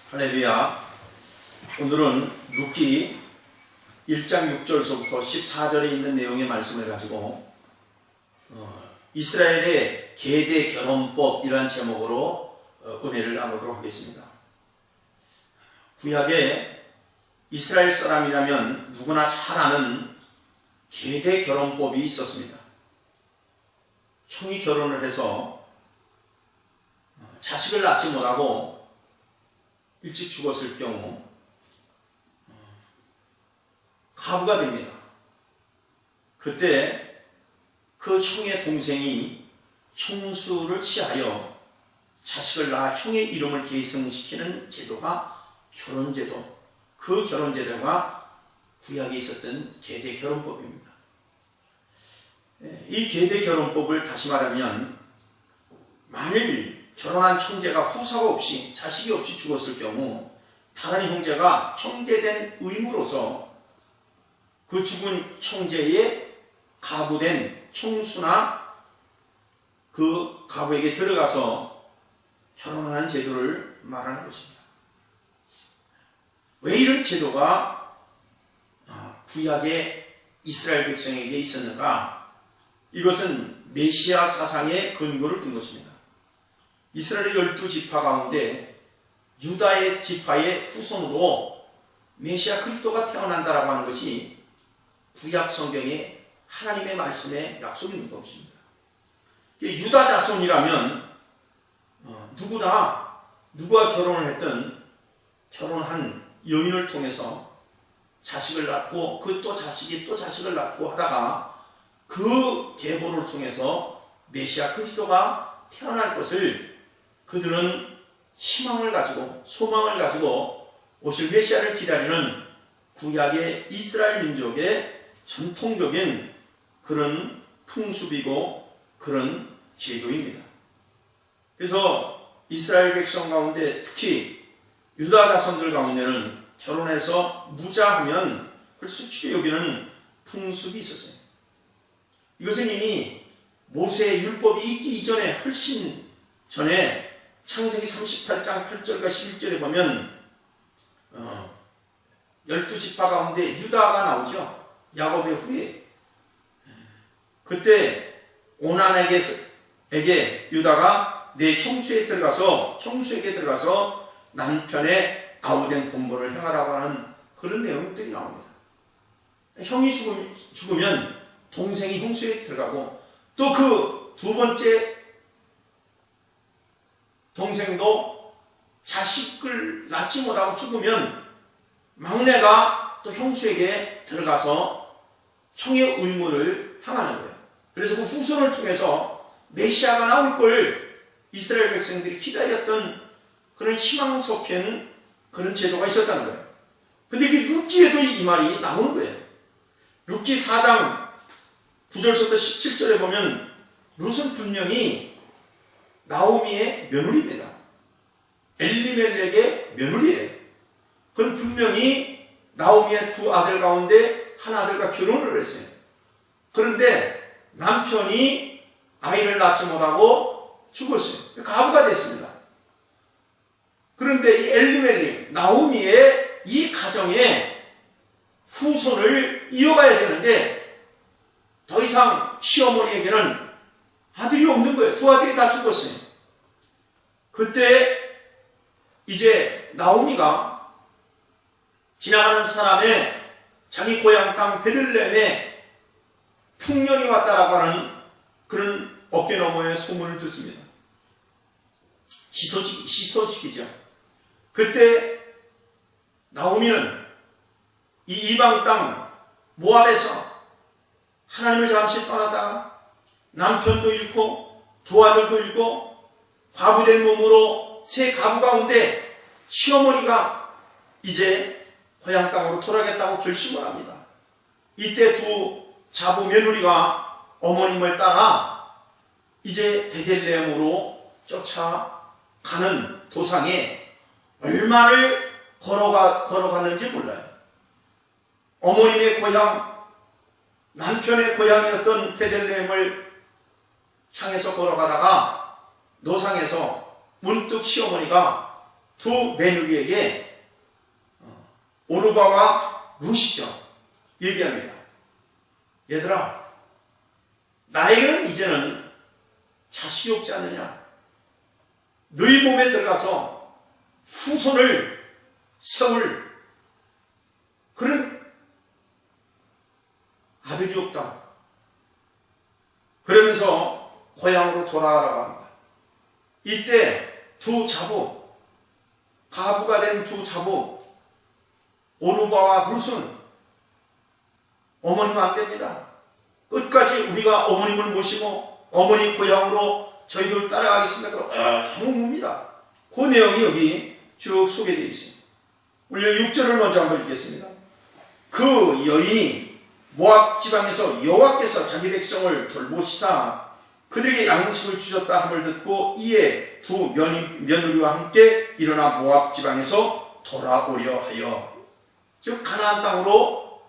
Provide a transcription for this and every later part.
할렐루야. 오늘은 룻기 1장 6절서부터 14절에 있는 내용의 말씀을 가지고 이스라엘의 계대 결혼법이라는 제목으로 은혜를 나누도록 하겠습니다. 구약에 이스라엘 사람이라면 누구나 잘 아는 계대 결혼법이 있었습니다. 형이 결혼을 해서 자식을 낳지 못하고 일찍 죽었을 경우 가부가 됩니다. 그때 그 형의 동생이 형수를 취하여 자식을 낳아 형의 이름을 계승시키는 제도가 결혼제도, 그 결혼제도가 구약에 있었던 계대 결혼법입니다. 이 계대 결혼법을 다시 말하면 만일 결혼한 형제가 후사가 없이 자식이 없이 죽었을 경우 다른 형제가 형제된 의무로서 그 죽은 형제의 가부된 형수나 그 가부에게 들어가서 결혼하는 제도를 말하는 것입니다. 왜 이런 제도가 구약의 이스라엘 백성에게 있었는가? 이것은 메시아 사상의 근거를 둔 것입니다. 이스라엘의 12지파 가운데 유다의 지파의 후손으로 메시아 그리스도가 태어난다라고 하는 것이 구약 성경의 하나님의 말씀에 약속이 있는 것입니다. 유다 자손이라면 누가 결혼을 했든 결혼한 여인을 통해서 자식을 낳고 그 또 자식이 또 자식을 낳고 하다가 그 계보를 통해서 메시아 그리스도가 태어날 것을 그들은 희망을 가지고 소망을 가지고 오실 메시아를 기다리는 구약의 이스라엘 민족의 전통적인 그런 풍습이고 그런 제도입니다. 그래서 이스라엘 백성 가운데 특히 유다 자손들 가운데는 결혼해서 무자하면 그걸 수치로 여기는 풍습이 있었어요. 이것은 이미 모세의 율법이 있기 이전에 훨씬 전에 창세기 38장 8절과 11절에 보면 12지파 가운데 유다가 나오죠. 야곱의 후예. 그때 오난에게 유다가 내 형수에게 들어가서 남편의 아우된 본분을 행하라고 하는 그런 내용들이 나옵니다. 형이 죽으면 동생이 형수에게 들어가고 또 그 두 번째 동생도 자식을 낳지 못하고 죽으면 막내가 또 형수에게 들어가서 형의 의무를 행하는 거예요. 그래서 그 후손을 통해서 메시아가 나올 걸 이스라엘 백성들이 기다렸던 그런 희망 섞인 그런 제도가 있었다는 거예요. 근데 이게 룻기에도 이 말이 나오는 거예요. 룻기 4장 9절부터 17절에 보면 룻은 분명히 나오미의 며느리입니다. 엘리멜렉의 며느리예요. 그건 분명히 나오미의 두 아들 가운데 한 아들과 결혼을 했어요. 그런데 남편이 아이를 낳지 못하고 죽었어요. 가부가 됐습니다. 그런데 이 엘리멜렉, 나오미의 이 가정에 후손을 이어가야 되는데 더 이상 시어머니에게는 아들이 없는 거예요. 두 아들이 다 죽었어요. 그때 이제 나오미가 지나가는 사람의 자기 고향 땅 베들레헴에 풍년이 왔다라고 하는 그런 어깨 너머의 소문을 듣습니다. 희소식이죠. 그때 나오미는 이 이방 땅 모압에서 하나님을 잠시 떠나다가 남편도 잃고 두 아들도 잃고 과부된 몸으로 새 가부 가운데 시어머니가 이제 고향 땅으로 돌아가겠다고 결심을 합니다. 이때 두 자부 며느리가 어머님을 따라 이제 베들레헴으로 쫓아가는 도상에 얼마를 걸어가는지 몰라요. 어머님의 고향, 남편의 고향이었던 베들레헴을 향해서 걸어가다가 노상에서 문득 시어머니가 두 며느리에게 오르바와 룻이죠. 얘기합니다. 얘들아, 나에게는 이제는 자식이 없지 않느냐. 너희 몸에 들어가서 후손을 세울 그런 아들이 없다. 그러면서 고향으로 돌아가라고 합니다. 이때 두 자부, 가부가 된 두 자부 오르바와 룻은 어머님 안 됩니다. 끝까지 우리가 어머님을 모시고 어머니 고향으로 저희들 따라가겠습니다. 행운입니다. 그 내용이 여기 쭉 소개되어 있습니다. 우리 6절을 먼저 한번 읽겠습니다. 그 여인이 모압 지방에서 여호와께서 자기 백성을 돌보시사 그들에게 양식을 주셨다 함을 듣고 이에 두 며느리와 함께 일어나 모압 지방에서 돌아오려 하여, 즉 가나안 땅으로,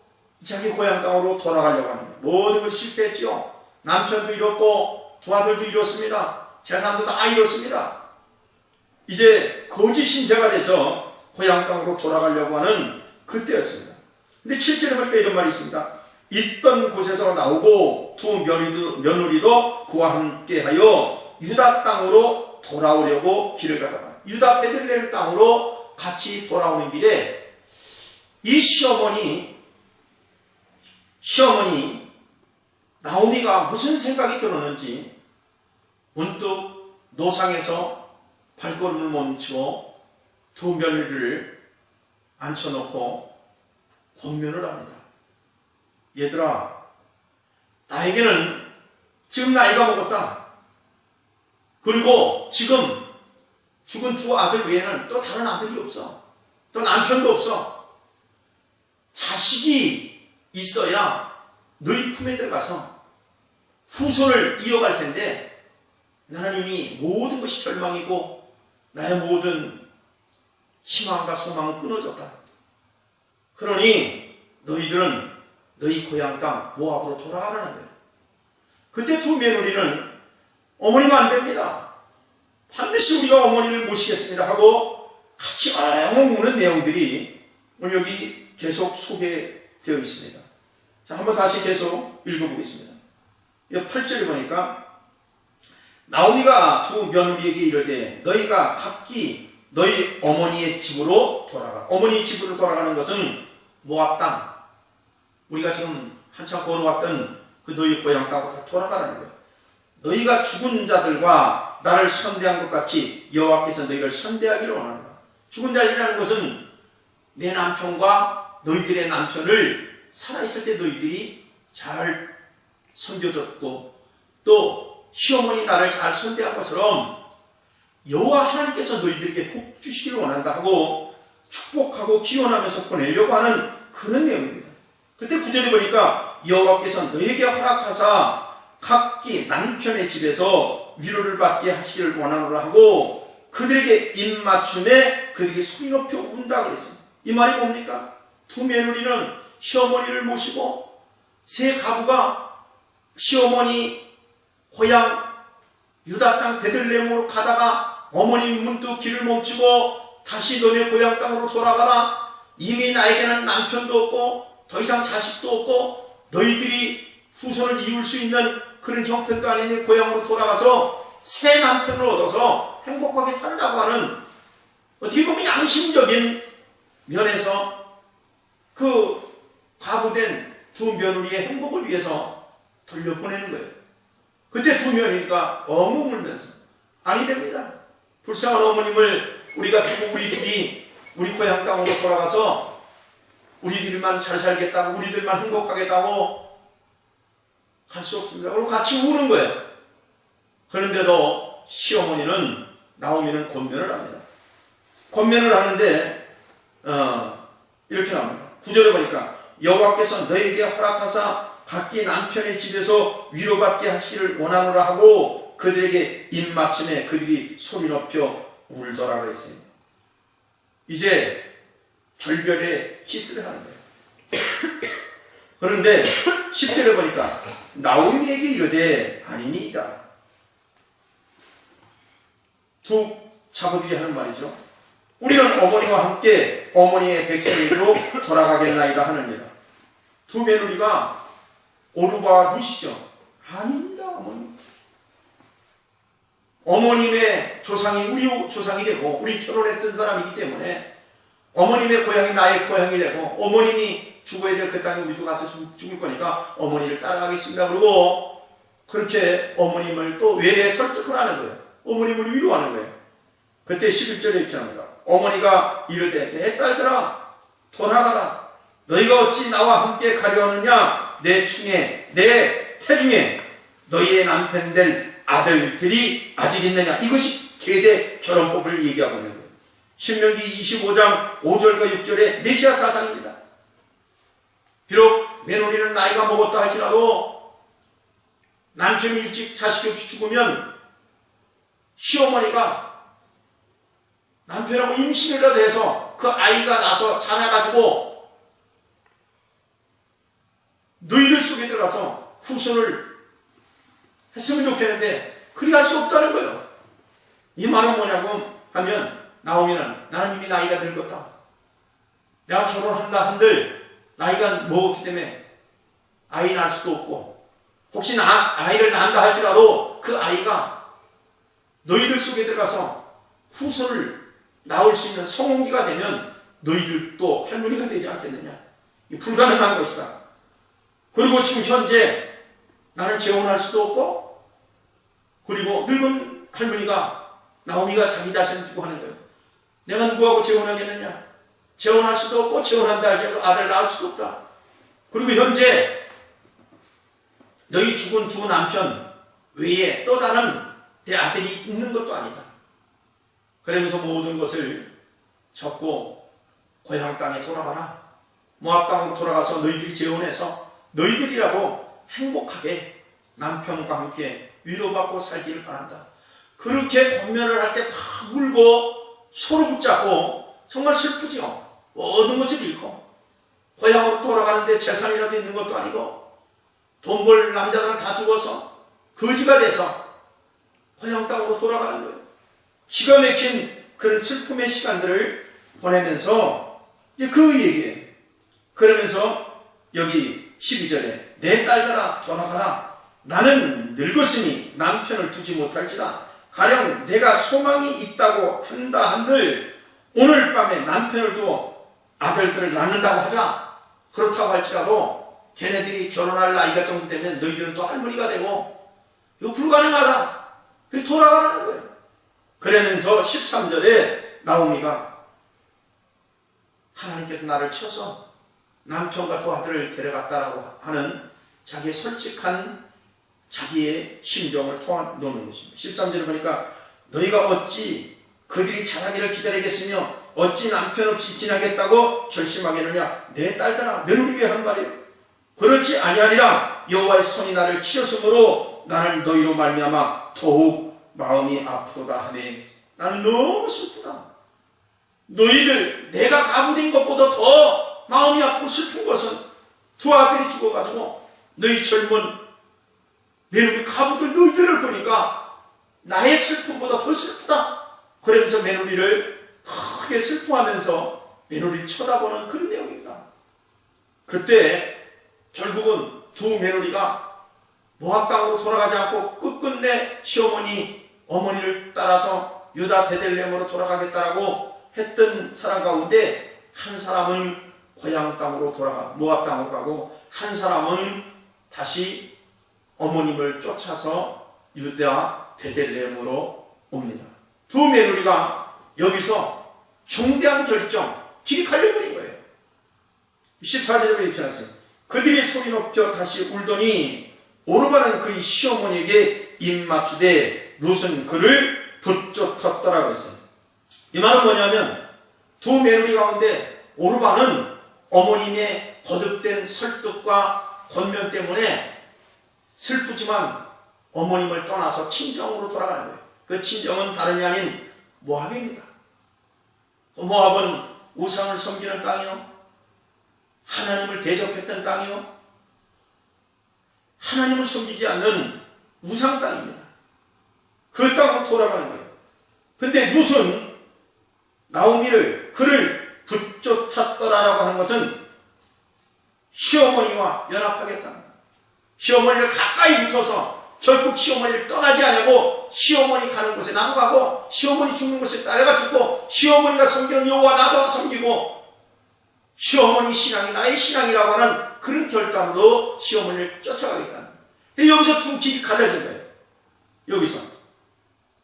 자기 고향 땅으로 돌아가려고 합니다. 모든 걸 실패했죠. 남편도 잃었고 두 아들도 잃었습니다. 재산도 다 잃었습니다. 이제 거짓 신세가 돼서 고향 땅으로 돌아가려고 하는 그때였습니다. 근데 7절에 보니까 이런 말이 있습니다. 있던 곳에서 나오고 두 며느리도 그와 함께하여 유다 땅으로 돌아오려고 길을 가다가 유다 베들레헴 땅으로 같이 돌아오는 길에 이 시어머니 나오미가 무슨 생각이 들었는지 문득 노상에서 발걸음을 멈추고 두 며느리를 앉혀놓고 권면을 합니다. 얘들아, 나에게는 지금 나이가 먹었다. 그리고 지금 죽은 두 아들 외에는 또 다른 아들이 없어. 또 남편도 없어. 자식이 있어야 너희 품에 들어가서 후손을 이어갈 텐데 나는 이미 모든 것이 절망이고 나의 모든 희망과 소망은 끊어졌다. 그러니 너희들은 너희 고향 땅 모압으로 돌아가라는 거예요. 그때 두 며느리는 어머님 안 됩니다. 반드시 우리가 어머니를 모시겠습니다 하고 같이 엉엉 우는 내용들이 오늘 여기 계속 소개되어 있습니다. 자, 한번 다시 계속 읽어보겠습니다. 8절에 보니까 나오미가 두 며느리에게 이르되 너희가 각기 너희 어머니의 집으로 돌아가. 어머니 집으로 돌아가는 것은 모압 땅, 우리가 지금 한참 걸어왔던 그 너희 고향 땅으로 돌아가라는 거예요. 너희가 죽은 자들과 나를 선대한 것 같이 여호와께서 너희를 선대하기를 원한다. 죽은 자들이라는 것은 내 남편과 너희들의 남편을 살아있을 때 너희들이 잘 섬겨줬고 또 시어머니 나를 잘 선대한 것처럼 여호와 하나님께서 너희들에게 복 주시기를 원한다 하고 축복하고 기원하면서 보내려고 하는 그런 내용입니다. 그때 9절에 보니까 여호와께서 너에게 허락하사 각기 남편의 집에서 위로를 받게 하시기를 원하노라 하고 그들에게 입맞춤에 그들에게 소리 높여 운다 그랬습니다. 이 말이 뭡니까? 두 며느리는 시어머니를 모시고 세 가부가 시어머니 고향 유다 땅 베들레헴으로 가다가 어머니 문득 길을 멈추고 다시 너네 고향 땅으로 돌아가라. 이미 나에게는 남편도 없고 더 이상 자식도 없고 너희들이 후손을 이을 수 있는 그런 형편도 아닌 고향으로 돌아가서 새 남편을 얻어서 행복하게 살라고 하는, 어떻게 보면 양심적인 면에서 그 과부된 두 며느리의 행복을 위해서 돌려보내는 거예요. 그때 두 며느리가 엉엉 울면서 아니 됩니다. 불쌍한 어머님을 우리가 두고 우리 둘이 우리 고향 땅으로 돌아가서 우리들만 잘 살겠다고 우리들만 행복하겠다고 갈 수 없습니다. 그리고 같이 우는 거예요. 그런데도 시어머니는 나오미는 권면을 합니다. 권면을 하는데 이렇게 나옵니다. 9절에 보니까 여호와께서 너에게 허락하사 각기 남편의 집에서 위로받게 하시기를 원하노라 하고 그들에게 입맞춤에 그들이 소리 높여 울더라 그랬습니다. 이제 결별의 키스를 하는 거예요. 그런데 10절에 보니까 나오미에게 이르되 아니니이다. 두 자부들이 하는 말이죠. 우리는 어머니와 함께 어머니의 백성에게로 돌아가겠나이다 하느니라. 두 며느리가 오르바와 룻이죠. 아닙니다. 어머님의 조상이 우리 조상이 되고 우리 결혼했던 사람이기 때문에 어머님의 고향이 나의 고향이 되고 어머님이 죽어야 될 그 땅에 우리도 가서 죽을 거니까 어머니를 따라가겠습니다. 그리고 그렇게 어머님을 또 외래 설득을 하는 거예요. 어머님을 위로하는 거예요. 그때 11절에 이렇게 합니다. 어머니가 이르되 내 딸들아 돌아가라. 너희가 어찌 나와 함께 가려 하느냐. 내 충에 내 태중에 너희의 남편 될 아들들이 아직 있느냐. 이것이 계대 결혼법을 얘기하고 있는 거예요. 신명기 25장 5절과 6절의 메시아 사상입니다. 비록 며느리는 나이가 먹었다 할지라도 남편이 일찍 자식이 없이 죽으면 시어머니가 남편하고 임신이라도 해서 그 아이가 나서 자라가지고 너희들 속에 들어가서 후손을 했으면 좋겠는데 그리 할 수 없다는 거예요. 이 말은 뭐냐고 하면 나오면은 나는 이미 나이가 늙었다. 내가 결혼한다 한들 나이가 먹었기 때문에 아이 낳을 수도 없고 혹시 아이를 낳는다 할지라도 그 아이가 너희들 속에 들어가서 후손을 낳을 수 있는 성혼기가 되면 너희들도 할머니가 되지 않겠느냐. 이게 불가능한 것이다. 그리고 지금 현재 나는 재혼할 수도 없고 그리고 늙은 할머니가 나오미가 자기 자신을 두고 하는 거예요. 내가 누구하고 재혼하겠느냐. 재혼할 수도 없고 재혼한다 할지라도 아들을 낳을 수도 없다. 그리고 현재 너희 죽은 두 남편 외에 또 다른 내 아들이 있는 것도 아니다. 그러면서 모든 것을 접고 고향 땅에 돌아가라. 모압 땅으로 돌아가서 너희들이 재혼해서 너희들이라도 행복하게 남편과 함께 위로받고 살기를 바란다. 그렇게 권면을 할 때 막 울고 서로 붙잡고 정말 슬프죠. 모든 것을 잃고 고향으로 돌아가는데 재산이라도 있는 것도 아니고 돈 벌 남자들은 다 죽어서 거지가 돼서 고향 땅으로 돌아가는 거예요. 기가 막힌 그런 슬픔의 시간들을 보내면서 이제 그 얘기예요. 그러면서 여기 12절에 내 딸들아 돌아가라. 나는 늙었으니 남편을 두지 못할지라. 가령 내가 소망이 있다고 한다 한들 오늘 밤에 남편을 두어 아들들을 낳는다고 하자. 그렇다고 할지라도 걔네들이 결혼할 나이가 정도 되면 너희들은 또 할머니가 되고 이거 불가능하다. 그래서 돌아가라는 거예요. 그러면서 13절에 나오미가 하나님께서 나를 쳐서 남편과 두 아들을 데려갔다라고 하는 자기의 솔직한 자기의 심정을 토해놓는 것입니다. 13절에 보니까 너희가 어찌 그들이 자라기를 기다리겠으며 어찌 남편 없이 지나겠다고 결심하겠느냐. 내 딸들아 며느리 위에 한 말이에요. 그렇지 아니하리라. 여호와의 손이 나를 치셨으므로 나는 너희로 말미암아 더욱 마음이 아프도다 하네. 나는 너무 슬프다. 너희들 내가 가부된 것보다 더 마음이 아프고 슬픈 것은 두 아들이 죽어가지고 너희 젊은 며느리 가부들 너희들을 보니까 나의 슬픔보다 더 슬프다. 그러면서 며느리를 크게 슬퍼하면서 며느리를 쳐다보는 그런 내용입니다. 그때 결국은 두 며느리가 모압 땅으로 돌아가지 않고 끝끝내 시어머니 어머니를 따라서 유다 베들레헴으로 돌아가겠다라고 했던 사람 가운데 한 사람은 고향 땅으로 돌아가 모압 땅으로 가고 한 사람은 다시 어머님을 쫓아서 유다 베들레헴으로 옵니다. 두 며느리가 여기서 중대한 결정, 길이 갈려버린 거예요. 14절에 이렇게 하세요. 그들이 소리 높여 다시 울더니 오르바는 그의 시어머니에게 입 맞추되 룻은 그를 붙쫓았더라고 했어요. 이 말은 뭐냐면 두 며느리 가운데 오르바는 어머님의 거듭된 설득과 권면 때문에 슬프지만 어머님을 떠나서 친정으로 돌아가는 거예요. 그 친정은 다름이 아닌 모압입니다. 모압은 우상을 섬기는 땅이요, 하나님을 대적했던 땅이요, 하나님을 섬기지 않는 우상 땅입니다. 그 땅으로 돌아가는 거예요. 근데 룻은 나오미를 그를 붙쫓았더라라고 하는 것은 시어머니와 연합하겠다. 시어머니를 가까이 붙어서 결국 시어머니를 떠나지 않고 시어머니 가는 곳에 나도 가고 시어머니 죽는 곳에 내가 죽고 시어머니가 섬기는 여호와 나도 섬기고 시어머니 신앙이 나의 신앙이라고 하는 그런 결단으로 시어머니를 쫓아가겠다. 여기서 두 길이 갈라진 거예요. 여기서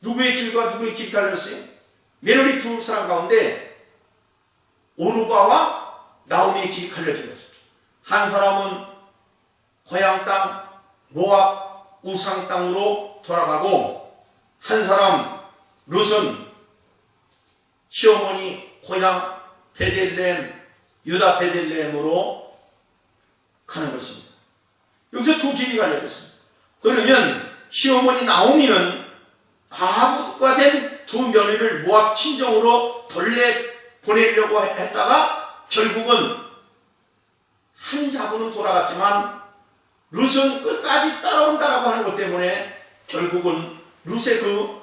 누구의 길과 누구의 길이 갈렸어요? 며느리 두 사람 가운데 오르바와 나오미의 길이 갈려진 거죠. 한 사람은 고향 땅 모압 우상 땅으로 돌아가고 한 사람 룻은 시어머니 고향 베들레헴 유다 베들레헴으로 가는 것입니다. 여기서 두 길이 갈려졌습니다. 그러면 시어머니 나오미는 과부가 된 두 며느리를 모압 친정으로 보내려고 했다가 결국은 한 자분은 돌아갔지만 룻은 끝까지 따라온다라고 하는 것 때문에 결국은 룻의 그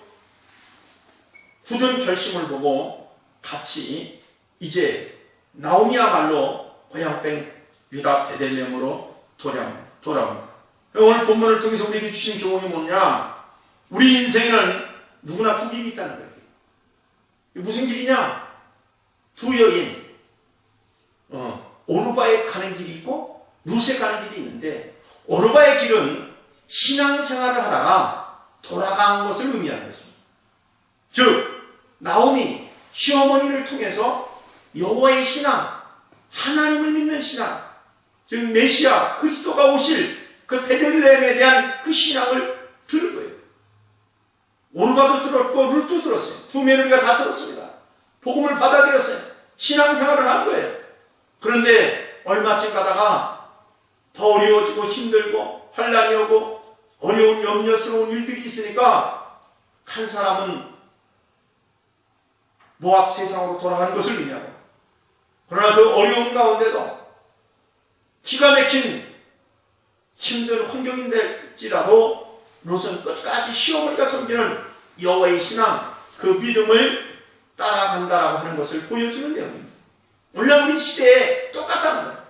굳은 결심을 보고 같이 이제 나오미야말로 고향땅 유다 베들레헴으로 돌아옵니다. 오늘 본문을 통해서 우리에게 주신 교훈이 뭐냐? 우리 인생에는 누구나 두 길이 있다는 거예요. 무슨 길이냐? 두 여인 오르바에 가는 길이 있고 룻에 가는 길이 있는데 오르바의 길은 신앙생활을 하다가 돌아간 것을 의미하는 것입니다. 즉 나오미 시어머니를 통해서 여호와의 신앙, 하나님을 믿는 신앙, 즉 메시아 그리스도가 오실 그 베들레헴에 대한 그 신앙을 들은 거예요. 오르바도 들었고 룻도 들었어요. 두 며느리가 다 들었습니다. 복음을 받아들였어요. 신앙생활을 한 거예요. 그런데 얼마쯤 가다가 더 어려워지고 힘들고 환란이 오고 어려운 염려스러운 일들이 있으니까 한 사람은 모압 세상으로 돌아가는 것을 의미하고 그러나 그 어려운 가운데도 기가 막힌 힘든 환경인데지라도 롯은 끝까지 시어머니가 섬기는 여호와의 신앙, 그 믿음을 따라간다라고 하는 것을 보여주는 내용입니다. 오늘 우리 시대에 똑같다는 거예요.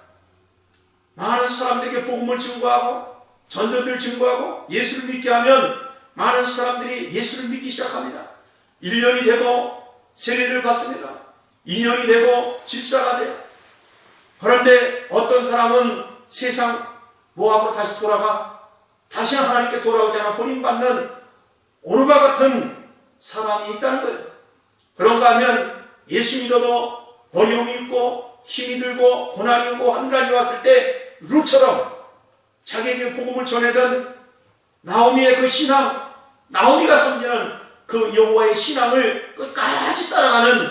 많은 사람들에게 복음을 증거하고 전도들 증거하고 예수를 믿게 하면 많은 사람들이 예수를 믿기 시작합니다. 1년이 되고 세례를 받습니다. 2년이 되고 집사가 돼요. 그런데 어떤 사람은 세상 모압으로 다시 돌아가 다시 하나님께 돌아오지 않아 버림받는 오르바 같은 사람이 있다는 거예요. 그런가 하면 예수 믿어도 어려움이 있고 힘이 들고 고난이 오고 환란이 왔을 때 룻처럼 자기에게 복음을 전하던 나오미의 그 신앙, 나오미가 섬기는 그 여호와의 신앙을 끝까지 따라가는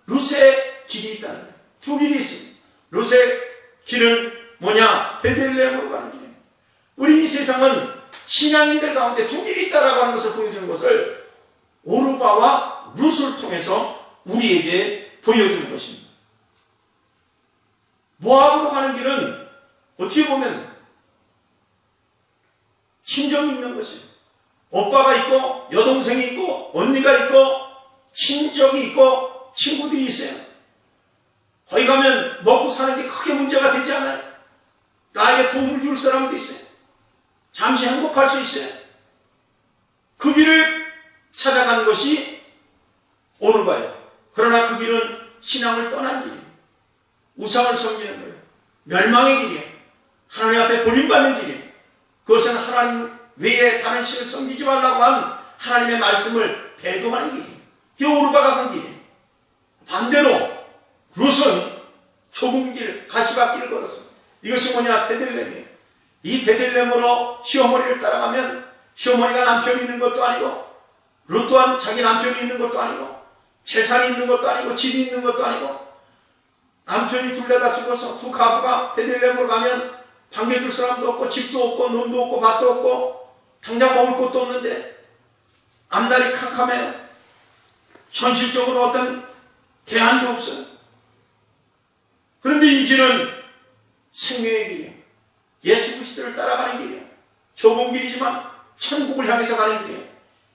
룻의 길이 있다는 거예요. 두 길이 있습니다. 룻의 길은 뭐냐? 베들레헴으로 가는 길이에요. 우리 이 세상은 신앙인들 가운데 두 길이 있다라고 하는 것을 보여주는 것을 오르바와 룻을 통해서 우리에게 보여주는 것입니다. 모압으로 가는 길은 어떻게 보면 친정이 있는 것이에요. 오빠가 있고 여동생이 있고 언니가 있고 친족이 있고 친구들이 있어요. 거기 가면 먹고 사는 게 크게 문제가 되지 않아요. 나에게 도움을 줄 사람도 있어요. 잠시 행복할 수 있어요. 그 길을 찾아가는 것이 오르바예요. 그러나 그 길은 신앙을 떠난 길이에요. 우상을 섬기는 거예요. 멸망의 길이에요. 하나님 앞에 버림받는 길이에요. 그것은 하나님 외에 다른 신을 섬기지 말라고 한 하나님의 말씀을 배도하는 길이에요. 이게 오르바가 간 길이에요. 반대로 룻은 좁은 길, 가시밭길을 걸었습니다. 이것이 뭐냐? 베들레헴이에요. 이 베들레헴으로 시어머니를 따라가면 시어머니가 남편이 있는 것도 아니고 룻 또한 자기 남편이 있는 것도 아니고 재산이 있는 것도 아니고 집이 있는 것도 아니고 남편이 둘 다 죽어서 두 가부가 베들레헴으로 가면 반겨줄 사람도 없고 집도 없고 논도 없고 밭도 없고 당장 먹을 것도 없는데 앞날이 캄캄해요. 현실적으로 어떤 대안도 없어요. 그런데 이 길은 생명의 길이에요. 예수 그리스도를 따라가는 길이에요. 좁은 길이지만 천국을 향해서 가는 길이에요.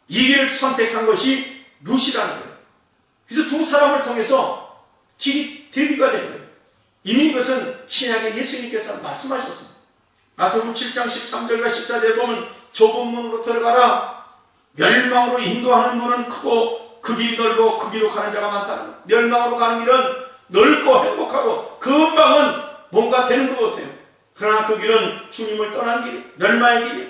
이 길을 선택한 것이 룻이라는 거예요. 그래서 두 사람을 통해서 길이 대비가 된 거예요. 이미 이것은 신약의 예수님께서 말씀하셨습니다. 마태복음 7장 13절과 14절에 보면 좁은 문으로 들어가라. 멸망으로 인도하는 문은 크고 그 길이 넓고 그 길로 가는 자가 많다는 거예요. 멸망으로 가는 길은 넓고 행복하고 금방은 뭔가 되는 것 같아요. 그러나 그 길은 주님을 떠난 길이에요. 멸망의 길이에요.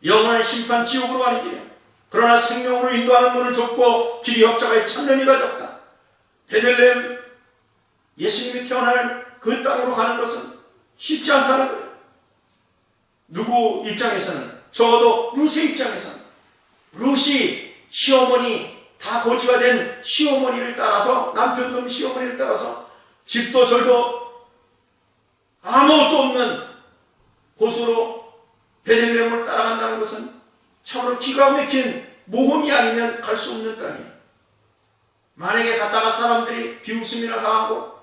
영원한 심판 지옥으로 가는 길이에요. 그러나 생명으로 인도하는 문은 좁고 길이 협착하여 천년이가 적다. 베들레헴 예수님이 태어날 그 땅으로 가는 것은 쉽지 않다는 거예요. 누구 입장에서는, 적어도 룻의 입장에서는, 룻이 시어머니, 다 고지가 된 시어머니를 따라서, 남편도 없는 시어머니를 따라서 집도 절도 아무것도 없는 곳으로 베들레헴을 따라간다는 것은 참으로 기가 막힌 모험이 아니면 갈 수 없는 땅이에요. 만약에 갔다가 사람들이 비웃음이나 당하고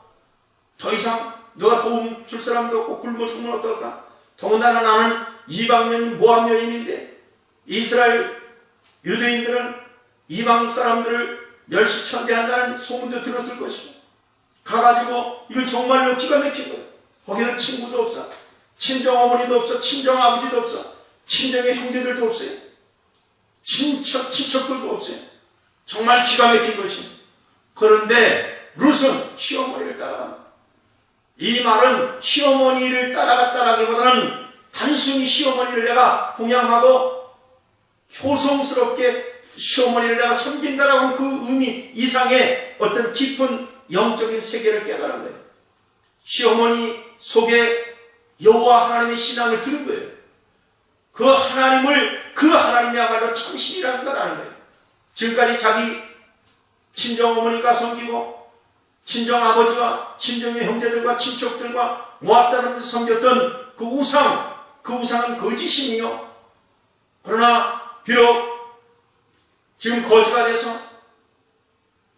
더 이상 너가 도움 줄 사람도 없고 굶어 죽으면 어떨까? 더군다나 나는 이방인인 모압 여인인데 이스라엘 유대인들은 이방 사람들을 멸시천대한다는 소문도 들었을 것이고 가가지고 이건 정말로 기가 막힌 거예요. 거기는 친구도 없어, 친정 어머니도 없어, 친정 아버지도 없어, 친정의 형제들도 없어요, 친척들도 없어요. 정말 기가 막힌 것이에요. 그런데 룻은 시어머니를 따라갑니다. 이 말은 시어머니를 따라갔다라기보다는 단순히 시어머니를 내가 봉양하고 효성스럽게 시어머니를 내가 섬긴다라고 하는 그 의미 이상의 어떤 깊은 영적인 세계를 깨달은 거예요. 시어머니 속에 여호와 하나님의 신앙을 들은 거예요. 그 하나님이야말로 참신이라는 걸 아는 거예요. 지금까지 자기 친정 어머니가 섬기고 친정 아버지와 친정의 형제들과 친척들과 모압 사람들 섬겼던 그 우상은 거짓이며, 그러나 비록 지금 거지가 돼서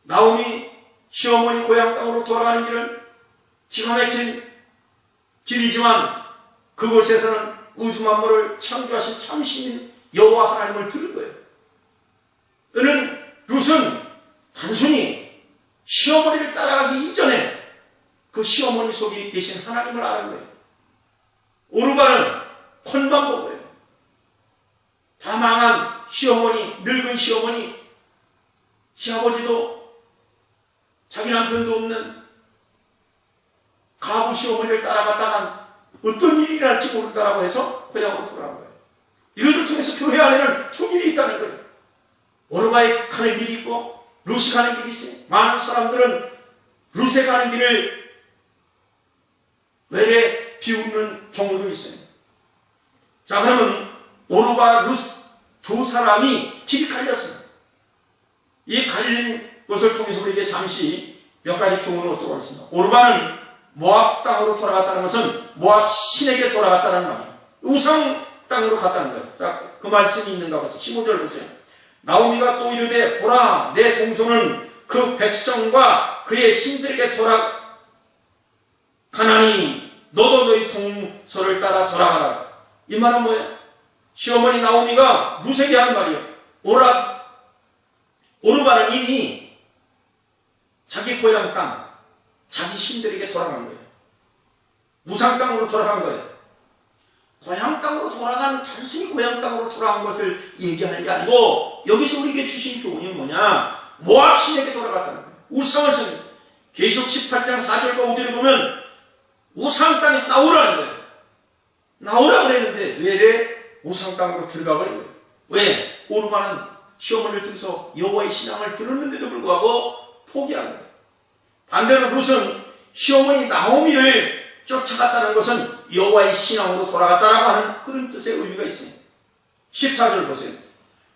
나오미 시어머니 고향 땅으로 돌아가는 길은 기가 막힌 길이지만 그곳에서는 우주 만물을 창조하신 참신인 여호와 하나님을 들은 거예요. 이는 룻은 단순히 시어머니를 따라가기 이전에 그 시어머니 속에 계신 하나님을 아는 거예요. 오르바는 콘만 본 거예요. 다 망한 시어머니, 늙은 시어머니, 시아버지도 자기 남편도 없는 가부 시어머니를 따라갔다간 어떤 일이 날지 모른다라고 해서 고향으로 돌아간 거예요. 이것을 통해서 교회 안에는 두 길이 있다는 거예요. 오르바에 가는 길이 있고 룻이 가는 길이 있어요. 많은 사람들은 룻에 가는 길을 외래 비웃는 경우도 있어요. 자, 그러면 오르바, 룻 두 사람이 길이 갈렸습니다. 이 갈린 것을 통해서 우리에게 잠시 몇 가지 교훈을 얻도록 하겠습니다. 오르바는 모압 땅으로 돌아갔다는 것은 모압 신에게 돌아갔다는 말이에요. 우상 땅으로 갔다는 거예요. 자, 그 말씀이 있는가 봐서 15절 보세요. 나오미가 또 이르되 보라, 내 동서는 그 백성과 그의 신들에게 돌아가나니 너도 너희 동서를 따라 돌아가라. 이 말은 뭐예요? 시어머니 나오미가 룻에게 하는 말이에요. 오르바는 이미 자기 고향 땅, 자기 신들에게 돌아간 거예요. 우상 땅으로 돌아간 거예요. 고향 땅으로 돌아간, 단순히 고향 땅으로 돌아간 것을 얘기하는 게 아니고 여기서 우리에게 주신 교훈이 뭐냐? 모압 신에게 돌아갔다는 거예요. 우상을 섬긴 거예요. 계시록 18장 4절과 5절에 보면 우상 땅에서 나오라는 거예요. 나오라 그랬는데 왜 우상 땅으로 들어가 버린 거예요. 왜? 오르바는 시어머니를 통해서 여호와의 신앙을 들었는데도 불구하고 포기한 거예요. 반대로 룻은 시어머니 나오미를 쫓아갔다는 것은 여호와의 신앙으로 돌아갔다라고 하는 그런 뜻의 의미가 있어요. 14절 보세요.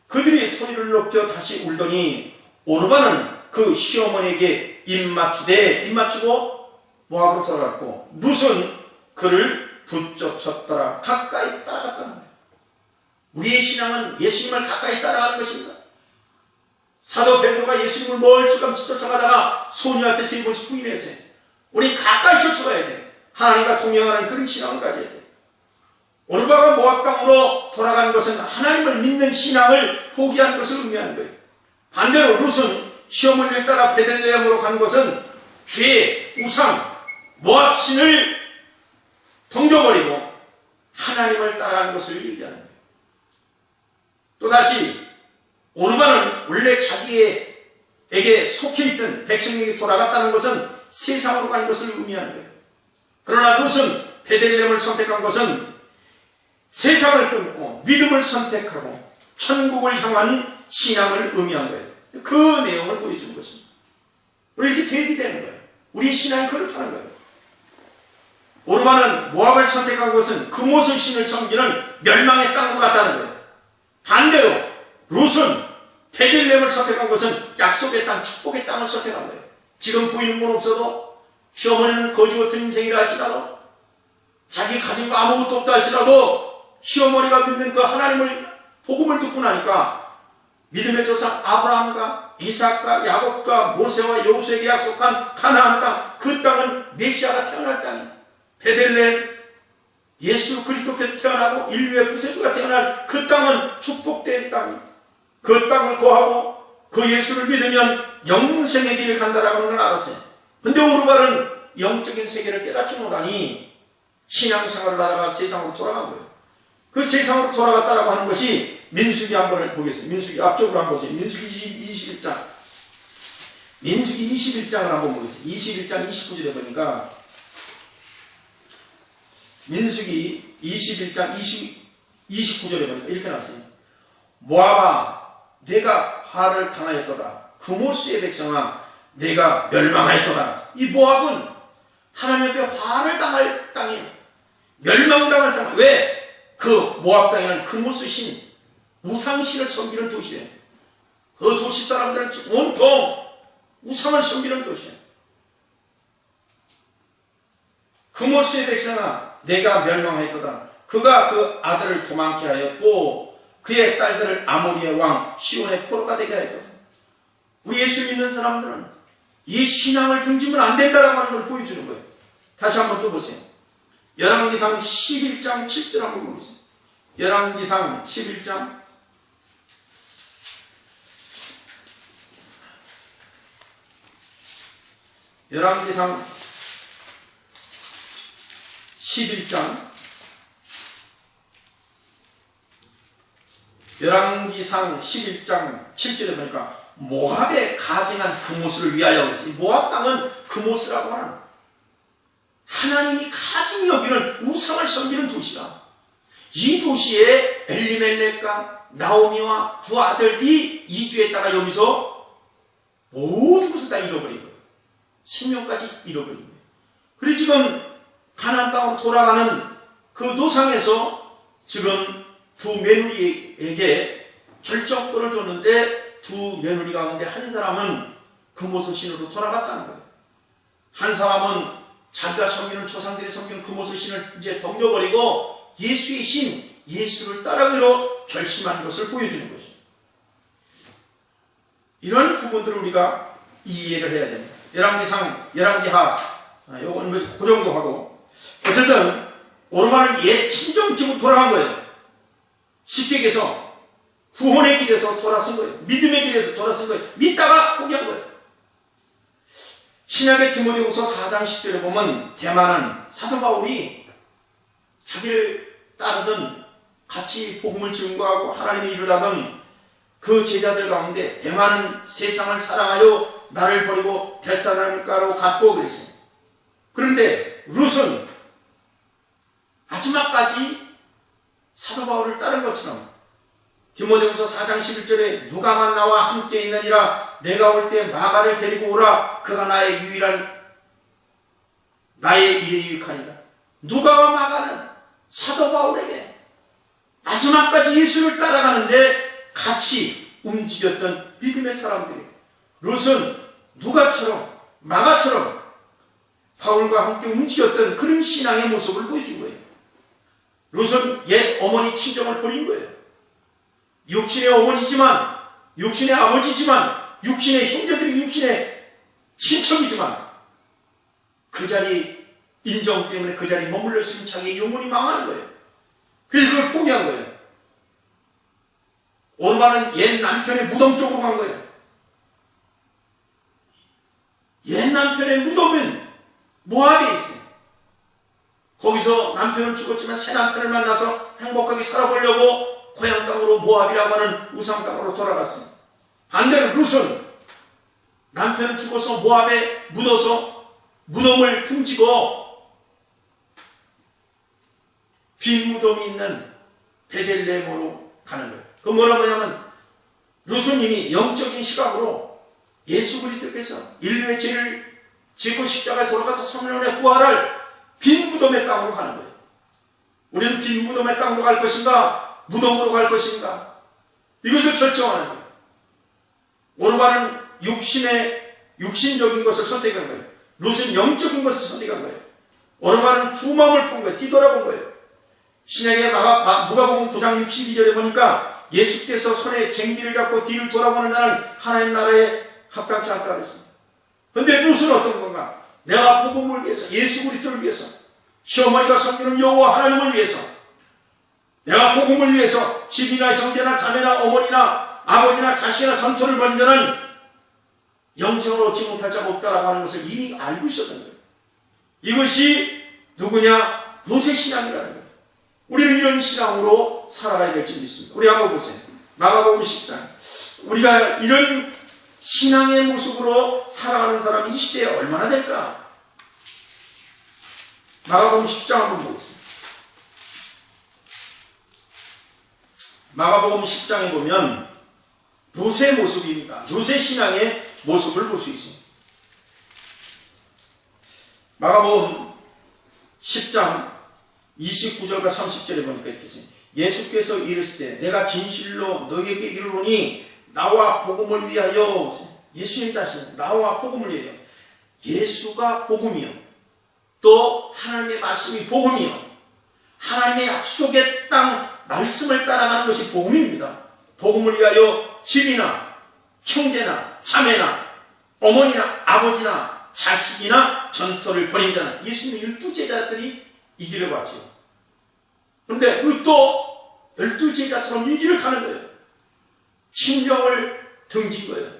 그들이 소리를 높여 다시 울더니 오르바는 그 시어머니에게 입맞추고 모압으로 돌아갔고 룻은 그를 붙쫓았더라. 가까이 따라갔다는 거예요. 우리의 신앙은 예수님을 가까이 따라가는 것입니다. 사도 베드로가 예수님을 멀찌감치 쫓아가다가 소녀 앞에 3번씩 부인했어요. 우리 가까이 쫓아가야 돼. 하나님과 동행하는 그런 신앙을 가져야 돼. 오르바가 모압 땅으로 돌아가는 것은 하나님을 믿는 신앙을 포기하는 것을 의미하는 거예요. 반대로 룻은 시어머니를 따라 베들레헴으로 간 것은 죄, 우상, 모압 신을 던져버리고 하나님을 따라가는 것을 얘기하는 거예요. 또다시 오르반은 원래 자기에게 속해 있던 백성에게 돌아갔다는 것은 세상으로 간 것을 의미하는 거예요. 그러나 롯은 베들레헴을 선택한 것은 세상을 끊고 믿음을 선택하고 천국을 향한 신앙을 의미한 거예요. 그 내용을 보여주는 것입니다. 우리 이렇게 대비되는 거예요. 우리 신앙이 그렇다는 거예요. 오르반은 모압을 선택한 것은 금오스 신을 섬기는 멸망의 땅으로 갔다는 거예요. 반대로 롯은 베들레헴을 선택한 것은 약속의 땅, 축복의 땅을 선택한 거예요. 지금 보이는 건 없어도 시어머니는 거지 같은 인생이라 할지라도 자기 가진 거 아무것도 없다 할지라도 시어머니가 믿는 그 하나님을 복음을 듣고 나니까 믿음의 조상 아브라함과 이삭과 야곱과 모세와 여호수에게 약속한 가나안 땅, 그 땅은 메시아가 태어날 땅이에요. 베들레헴, 예수 그리스도께서 태어나고 인류의 구세주가 태어날 그 땅은 축복된 땅이에요. 그 땅을 거하고 그 예수를 믿으면 영생의 길을 간다라는 걸 알았어요. 근데 오르반은 영적인 세계를 깨닫지 못하니 신앙생활을 하다가 세상으로 돌아간 거예요. 그 세상으로 돌아갔다라고 하는 것이 민수기 한번 보겠습니다. 민수기 앞쪽으로 한번 보세요. 민수기 21장. 민수기 21장을 한번 보겠습니다. 21장 29절에 보니까 민수기 21장 29절에 보니까 이렇게 나왔어요. 모압아 내가 화를 당하였도다. 금오스의 백성아 내가 멸망하였도다. 이 모압은 하나님 앞에 화를 당할 땅이에요. 멸망당할 땅. 왜? 그 모압 땅에는 금오스 신, 우상신을 섬기는 도시예요. 그 도시 사람들은 온통 우상을 섬기는 도시예요. 금오스의 백성아 내가 멸망하였도다. 그가 그 아들을 도망케 하였고 그의 딸들을 아모리의 왕 시온의 포로가 되게 하였도다. 우리 예수 믿는 사람들은 이 신앙을 등지면 안 된다라고 하는 걸 보여주는 거예요. 다시 한번 또 보세요. 열왕기상 11장 7절 한번 보겠습니다. 열왕기상 11장 11장 7절에 보니까 모압에 가증한 금오스를 위하여 그랬어요. 모압 땅은 금오스라고 하는 하나님이 가증히 여기는 우상을 섬기는 도시다. 이 도시에 엘리멜렉과 나오미와 두 아들이 이주했다가 여기서 모든 것을 다 잃어버린 거예요. 생명까지 잃어버린 거예요. 그래서 지금 가나안 땅으로 돌아가는 그 노상에서 지금 두 며느리에게 결정권을 줬는데 두 며느리 가운데 한 사람은 금오스 신으로 돌아갔다는 거예요. 한 사람은 자기가 섬기는 조상들이 섬기는 금오스 신을 이제 덤벼버리고 예수의 신, 예수를 따르기로 결심한 것을 보여주는 것이죠. 이런 부분들을 우리가 이해를 해야 됩니다. 열왕기하, 요건 그 정도 하고, 어쨌든 오르반은 옛 친정집으로 돌아간 거예요. 쉽게 얘기해서 구원의 길에서 돌아선 거예요. 믿음의 길에서 돌아선 거예요. 믿다가 포기한 거예요. 신약의 디모데후서 4장 10절에 보면 대만은 사도 바울이 자기를 따르던 같이 복음을 증거하고 하나님의 일을 하던 그 제자들 가운데 대만은 세상을 사랑하여 나를 버리고 데살로니가로 갔고 그랬어요. 그런데 룻은 마지막까지 사도 바울을 따른 것처럼 디모데후서 4장 11절에 누가만 나와 함께 있느니라 내가 올 때 마가를 데리고 오라 그가 나의 일에 유익하니라. 누가와 마가는 사도 바울에게 마지막까지 예수를 따라가는데 같이 움직였던 믿음의 사람들이에요. 롯은 누가처럼 마가처럼 바울과 함께 움직였던 그런 신앙의 모습을 보여준 거예요. 롯은 옛 어머니 친정을 버린 거예요. 육신의 어머니지만, 육신의 아버지지만, 육신의 형제들이 육신의 친척이지만 그 자리 인정 때문에 그 자리에 머물러 있으면 자기의 영혼이 망하는 거예요. 그래서 그걸 포기한 거예요. 오르반은 옛 남편의 무덤 쪽으로 간 거예요. 남편의 무덤은 모압에 있어요. 거기서 남편은 죽었지만 새 남편을 만나서 행복하게 살아보려고 고향 땅으로 모압이라고 하는 우상 땅으로 돌아갔습니다. 반대로 룻은 남편은 죽어서 모압에 묻어서 무덤을 퉁치고 빈 무덤이 있는 베들레헴으로 가는 거예요. 그 뭐라고 하냐면 룻은 이미 영적인 시각으로 예수 그리스도께서 인류의 죄를 지고 십자가에 돌아가서 3년 후에 부활할 빈 무덤의 땅으로 가는 거예요. 우리는 빈 무덤의 땅으로 갈 것인가 무덤으로 갈 것인가 이것을 결정하는 거예요. 오르반은 육신적인 것을 선택한 거예요. 룻은 영적인 것을 선택한 거예요. 오르반은 두 마음을 푼 거예요. 뒤돌아본 거예요. 신약의 누가복음 9장 62절에 보니까 예수께서 손에 쟁기를 잡고 뒤를 돌아보는 자는 하나님 나라에 합당치 않다고 했습니다. 그런데 룻은 어떤 건가? 내가 복음을 위해서, 예수 그리스도를 위해서, 시어머니가 섬기는 여호와 하나님을 위해서, 내가 복음을 위해서 집이나 형제나 자매나 어머니나 아버지나 자식이나 전토를 벌인 자는 영생을 얻지 못할 자가 없다라고 하는 것을 이미 알고 있었던 거예요. 이것이 누구냐? 룻의 신앙이라는 거예요. 우리는 이런 신앙으로 살아가야 될 줄 믿습니다. 우리 한번 보세요. 마가복음 10장. 우리가 이런 신앙의 모습으로 살아가는 사람이 이 시대에 얼마나 될까? 마가복음 10장 한번 보겠습니다. 마가복음 10장에 보면 룻의 모습입니다. 룻의 신앙의 모습을 볼 수 있습니다. 마가복음 10장 29절과 30절에 보니까 이렇게 있습니다. 예수께서 이르시되 내가 진실로 너에게 이르노니 나와 복음을 위하여, 예수님 자신 나와 복음을 위하여, 예수가 복음이요 또 하나님의 말씀이 복음이요 하나님의 약속의 땅 말씀을 따라가는 것이 복음입니다. 복음을 위하여 집이나 형제나 자매나 어머니나 아버지나 자식이나 전토를 벌인 자는, 예수님의 12제자들이 이 길을 봤죠. 그런데 또 12제자처럼 이 길을 가는 거예요. 친정을 등진 거예요.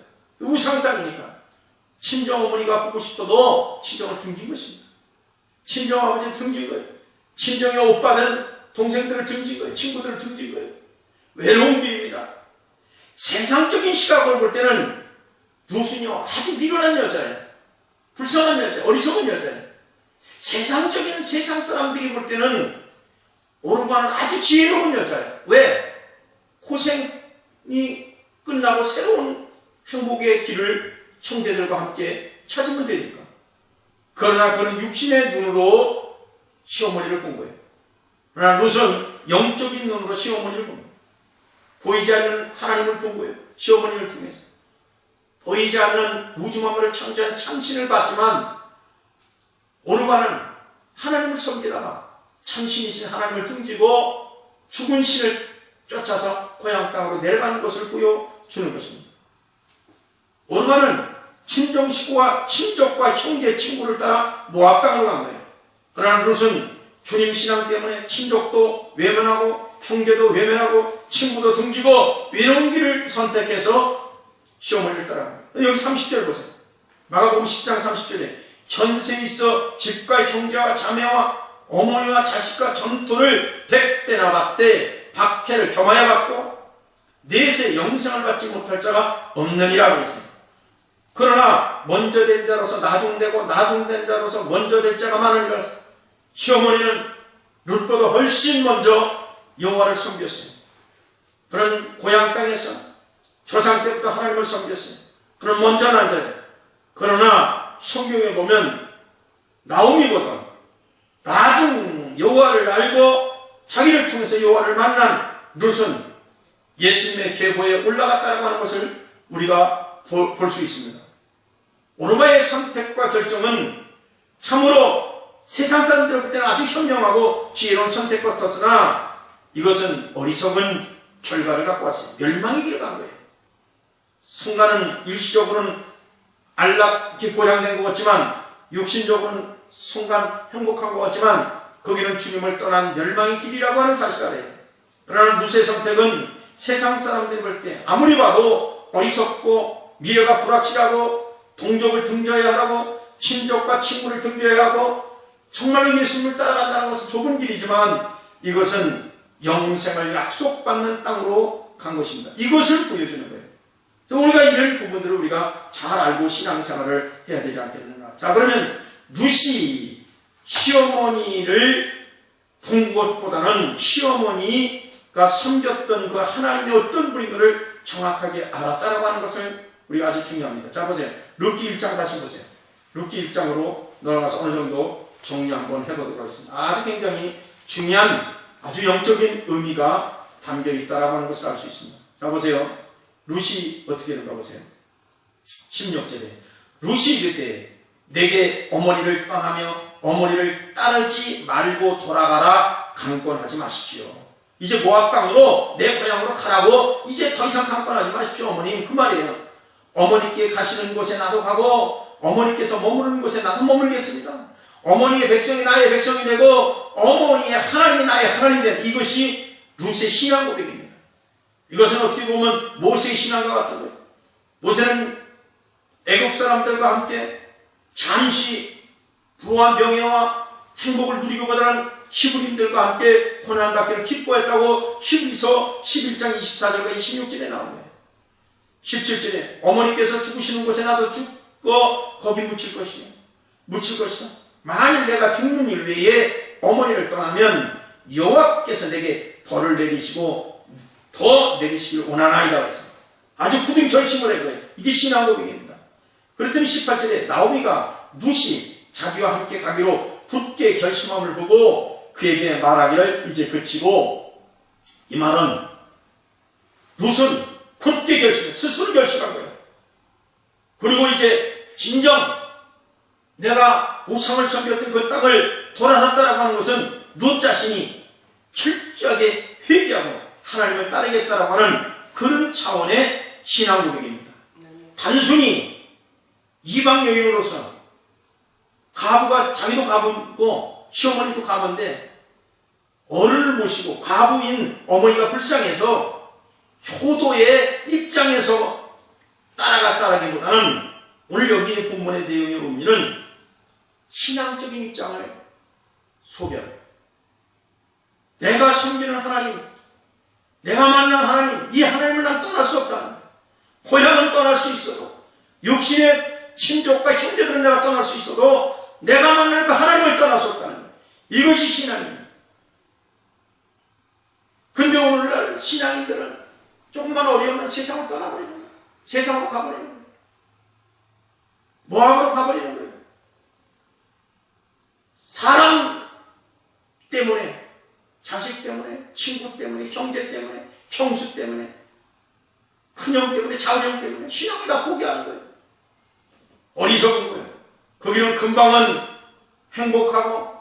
우상 땅이니까 친정 어머니가 보고 싶어도 친정을 등진 것입니다. 친정 아버지를 등진 거예요. 친정의 오빠는 동생들을 등진 거예요. 친구들을 등진 거예요. 외로운 길입니다. 세상적인 시각으로 볼 때는 룻은요 아주 미련한 여자예요. 불쌍한 여자, 어리석은 여자예요. 세상적인 세상 사람들이 볼 때는 오르반은 아주 지혜로운 여자예요. 왜? 고생이 끝나고 새로운 행복의 길을 형제들과 함께 찾으면 되니까. 그러나 그는 육신의 눈으로 시어머니를 본 거예요. 그러나 룻은 영적인 눈으로 시어머니를 본 거예요. 보이지 않는 하나님을 본 거예요. 시어머니를 통해서. 보이지 않는 우주만물을 창조한 참신을 봤지만 오르반은 하나님을 섬기다가 참신이신 하나님을 등지고 죽은 신을 쫓아서 고향 땅으로 내려가는 것을 보여주는 것입니다. 오르반은 친정 식구와 친족과 형제 친구를 따라 모압 땅으로 간 거예요. 그러나 룻은 주님 신앙 때문에 친족도 외면하고 형제도 외면하고 친구도 등지고 외로운 길을 선택해서 시어머니를 따라갑니다. 여기 30절 보세요. 마가복음 10장 30절에 현세 있어 집과 형제와 자매와 어머니와 자식과 전토를 100배나 받되 박해를 겸하여 받고 넷의 영생을 받지 못할 자가 없느니라 그랬습니다. 그러나 먼저 된 자로서 나중되고 나중된 자로서 먼저 될 자가 많으니라. 시어머니는 룻보다 훨씬 먼저 여호와를 섬겼어요. 그런 고향 땅에서 조상 때부터 하나님을 섬겼어요. 그런 먼저 난 자예요. 그러나 성경에 보면 나오미보다 나중 여호와를 알고 자기를 통해서 여호와를 만난 룻은 예수님의 계보에 올라갔다고 하는 것을 우리가 볼 수 있습니다. 오르바의 선택과 결정은 참으로 세상 사람들 볼 때는 아주 현명하고 지혜로운 선택 같았으나 이것은 어리석은 결과를 갖고 왔어요. 멸망의 길을 간 거예요. 순간은 일시적으로는 안락히 보장된 것 같지만 육신적으로는 순간 행복한 것 같지만 거기는 주님을 떠난 멸망의 길이라고 하는 사실 아래요. 그러나 룻의 선택은 세상 사람들이 볼 때 아무리 봐도 어리석고 미래가 불확실하고 동족을 등져야 하고 친족과 친구를 등져야 하고 정말로 예수님을 따라간다는 것은 좁은 길이지만 이것은 영생을 약속받는 땅으로 간 것입니다. 이것을 보여주는 거예요. 우리가 이런 부분들을 우리가 잘 알고 신앙생활을 해야 되지 않겠는가. 자, 그러면 루시 시어머니를 본 것보다는 시어머니가 섬겼던 그 하나님의 어떤 분인가를 정확하게 알았다라고 하는 것을 우리가 아주 중요합니다. 자, 보세요. 룻기 1장 다시 보세요. 룻기 1장으로 넘어가서 어느 정도 정리 한번 해보도록 하겠습니다. 아주 굉장히 중요한 아주 영적인 의미가 담겨 있다라고 하는 것을 알 수 있습니다. 자, 보세요. 룻이 어떻게 되는가 보세요. 16절에 룻이 이르되 내게 어머니를 떠나며 어머니를 따르지 말고 돌아가라. 강권하지 마십시오. 이제 모압 땅으로 내 고향으로 가라고 이제 더 이상 강권하지 마십시오. 어머님, 그 말이에요. 어머니께 가시는 곳에 나도 가고 어머니께서 머무르는 곳에 나도 머물겠습니다. 어머니의 백성이 나의 백성이 되고 어머니의 하나님이 나의 하나님이 되는 이것이 룻의 신앙 고백입니다. 이것은 어떻게 보면 모세의 신앙과 같은 거예요. 모세는 애국 사람들과 함께 잠시 부와 명예와 행복을 누리고보다는 히브리인들과 함께 고난받기를 기뻐했다고 히브리서 11장 24절과 26절에 나옵니다. 17절에 어머니께서 죽으시는 곳에 나도 죽고 거기 묻힐 것이다. 만일 내가 죽는 일 외에 어머니를 떠나면 여호와께서 내게 벌을 내리시고 더 내리시기를 원하나이다 그랬습니다. 아주 굳은 결심을 한 거예요. 이게 신앙 고백입니다. 그랬더니 18절에 나오미가 룻이 자기와 함께 가기로 굳게 결심함을 보고 그에게 말하기를 이제 그치고, 이 말은 룻은 굳게 결심해 스스로 결심한 거예요. 그리고 이제 진정 내가 우상을 섬겼던 그 땅을 돌아섰다라고 하는 것은 룻 자신이 철저하게 회개하고 하나님을 따르겠다라고 하는 그런 차원의 신앙 고백입니다. 단순히 이방 여인으로서 가부가 자기도 가부고 시어머니도 가부인데 어른을 모시고 가부인 어머니가 불쌍해서 효도의 입장에서 따라갔다라기보다는 오늘 여기의 본문의 내용의 의미는 신앙적인 입장을 소개합니다. 내가 섬기는 하나님, 내가 만난 하나님, 이 하나님을 난 떠날 수 없다. 고향은 떠날 수 있어도, 육신의 친족과 형제들은 내가 떠날 수 있어도 내가 만난 그 하나님을 떠날 수 없다는 거예요. 이것이 신앙입니다. 근데 오늘날 신앙인들은 조금만 어려우면 세상을 떠나버리는 거예요. 세상으로 가버리는 거예요. 모함으로 가버리는 거예요. 사람 때문에, 자식 때문에, 친구 때문에, 형제 때문에, 형수 때문에, 큰형 때문에, 작은형 때문에 신앙을 다 포기하는 거예요. 어리석은 거예요. 거기는 금방은 행복하고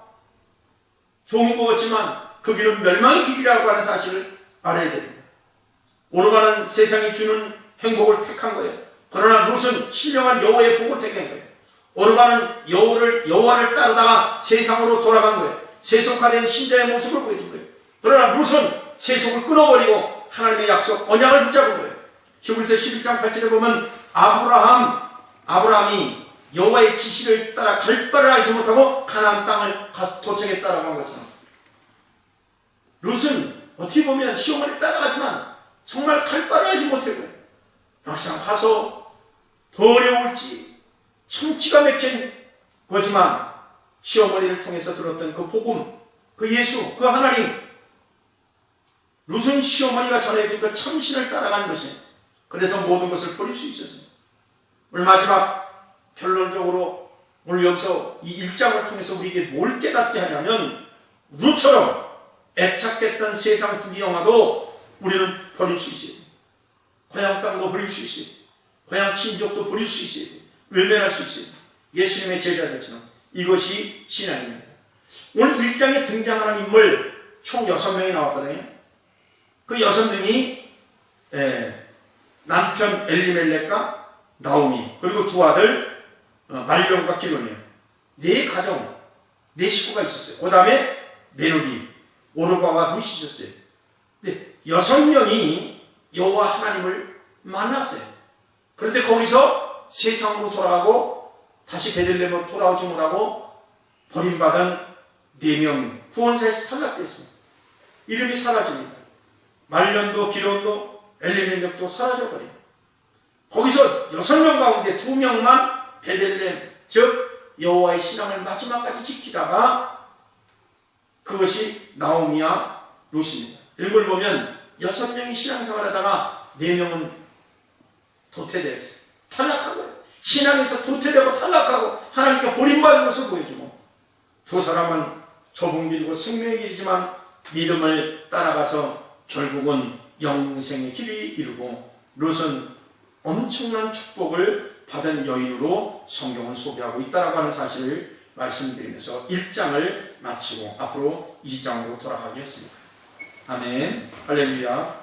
좋은 것 같지만 그 길은 멸망의 길이라고 하는 사실을 알아야 됩니다. 오르가는 세상이 주는 행복을 택한 거예요. 그러나 룻은 신령한 여호와의 복을 택한 거예요. 오르가는 여호와를 따르다가 세상으로 돌아간 거예요. 세속화된 신자의 모습을 보여준 거예요. 그러나 룻은 세속을 끊어버리고 하나님의 약속, 언약을 붙잡은 거예요. 히브리서 11장 8절에 보면 아브라함이 여호와의 지시를 따라 갈 바를 알지 못하고 가나안 땅을 가서 도착했다라고 한 것처럼 룻은 어떻게 보면 시어머니를 따라가지만 정말 갈 바를 알지 못했고요. 막상 가서 더 어려울지 참 기가 막힌 거지만 시어머니를 통해서 들었던 그 복음, 그 예수, 그 하나님, 룻은 시어머니가 전해준 그 참신을 따라가는 것이, 그래서 모든 것을 버릴 수 있었습니다. 오늘 마지막 결론적으로 오늘 여기서 이 1장을 통해서 우리에게 뭘 깨닫게 하냐면 룻처럼 애착했던 세상 부귀영화도 우리는 버릴 수 있어요. 고향 땅도 버릴 수 있어요. 고향 친족도 버릴 수 있어요. 외면할 수 있어요. 예수님의 제자들처럼. 이것이 신앙입니다. 오늘 1장에 등장하는 인물 총 6명이 나왔거든요. 그 6명이 남편 엘리멜렉과 나오미, 그리고 두 아들 말론과 길론이에요. 4가정, 4식구가 있었어요. 그 다음에 메누기, 오르바와 룻이 있었어요. 근데 6명이 여호와 하나님을 만났어요. 그런데 거기서 세상으로 돌아가고 다시 베들레헴으로 돌아오지 못하고 버림받은 4명 구원사에서 탈락됐습니다. 이름이 사라집니다. 말년도 기론도 엘리멜렉도 사라져버립니다. 거기서 6명 가운데 2명만 베들레헴 즉 여호와의 신앙을 마지막까지 지키다가 그것이 나오미와 룻입니다. 이런 걸 보면 6명이 신앙생활하다가 4명은 도태됐어요. 탈락한 거예요. 신앙에서 도태되고 탈락하고 하나님께 버림받은 것을 보여주고, 2 사람은 좁은 길이고 생명의 길이지만 믿음을 따라가서 결국은 영생의 길이 이루고, 룻은 엄청난 축복을 받은 여인으로 성경은 소개하고 있다고 하는 사실을 말씀드리면서 1장을 마치고 앞으로 2장으로 돌아가겠습니다. 아멘. 할렐루야.